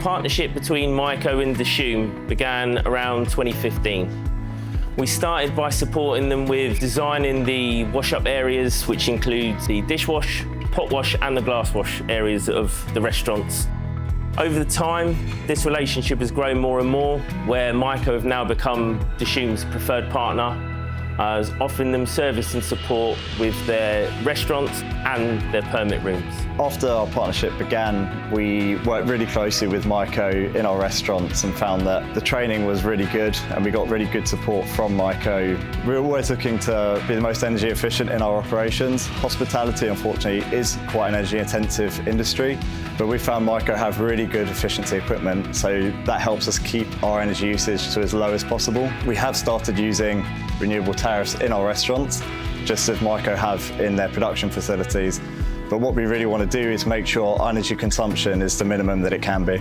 partnership between MEIKO and Dishoom began around 2015. We started by supporting them with designing the wash-up areas, which includes the dishwash, pot wash and the glass wash areas of the restaurants. Over the time, this relationship has grown more and more, where MEIKO have now become Dishoom's preferred partner, as offering them service and support with their restaurants and their permit rooms. After our partnership began, we worked really closely with MEIKO in our restaurants and found that the training was really good and we got really good support from MEIKO. We're always looking to be the most energy efficient in our operations. Hospitality, unfortunately, is quite an energy intensive industry, but we found MEIKO have really good efficiency equipment, so that helps us keep our energy usage to as low as possible. We have started using renewable tariffs in our restaurants, just as MEIKO have in their production facilities. But what we really want to do is make sure our energy consumption is the minimum that it can be.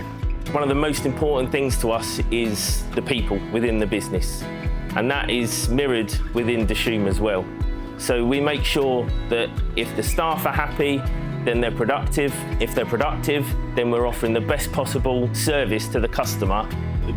One of the most important things to us is the people within the business, and that is mirrored within Dishoom as well. So we make sure that if the staff are happy, then they're productive. If they're productive, then we're offering the best possible service to the customer.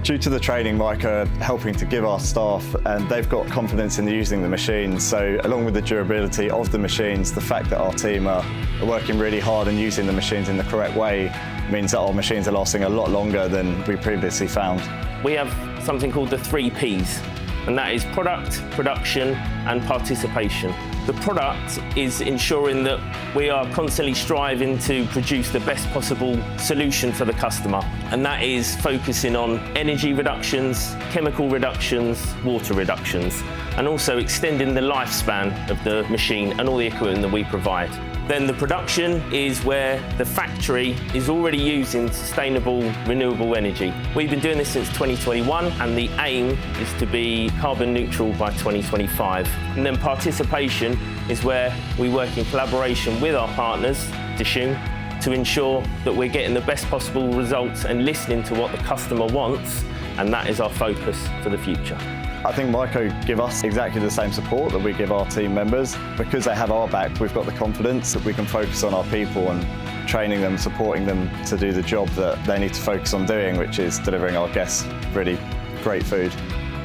Due to the training MEIKO are helping to give our staff, and they've got confidence in using the machines, so along with the durability of the machines, the fact that our team are working really hard and using the machines in the correct way means that our machines are lasting a lot longer than we previously found. We have something called the 3 Ps, and that is product, production and participation. The product is ensuring that we are constantly striving to produce the best possible solution for the customer, and that is focusing on energy reductions, chemical reductions, water reductions, and also extending the lifespan of the machine and all the equipment that we provide. Then the production is where the factory is already using sustainable, renewable energy. We've been doing this since 2021, and the aim is to be carbon neutral by 2025. And then participation is where we work in collaboration with our partners, Dishoom, to ensure that we're getting the best possible results and listening to what the customer wants, and that is our focus for the future. I think MEIKO give us exactly the same support that we give our team members. Because they have our back, we've got the confidence that we can focus on our people and training them, supporting them to do the job that they need to focus on doing, which is delivering our guests really great food.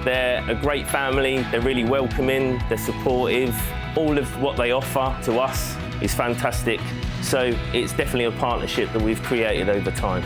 They're a great family, they're really welcoming, they're supportive. All of what they offer to us is fantastic. So it's definitely a partnership that we've created over time.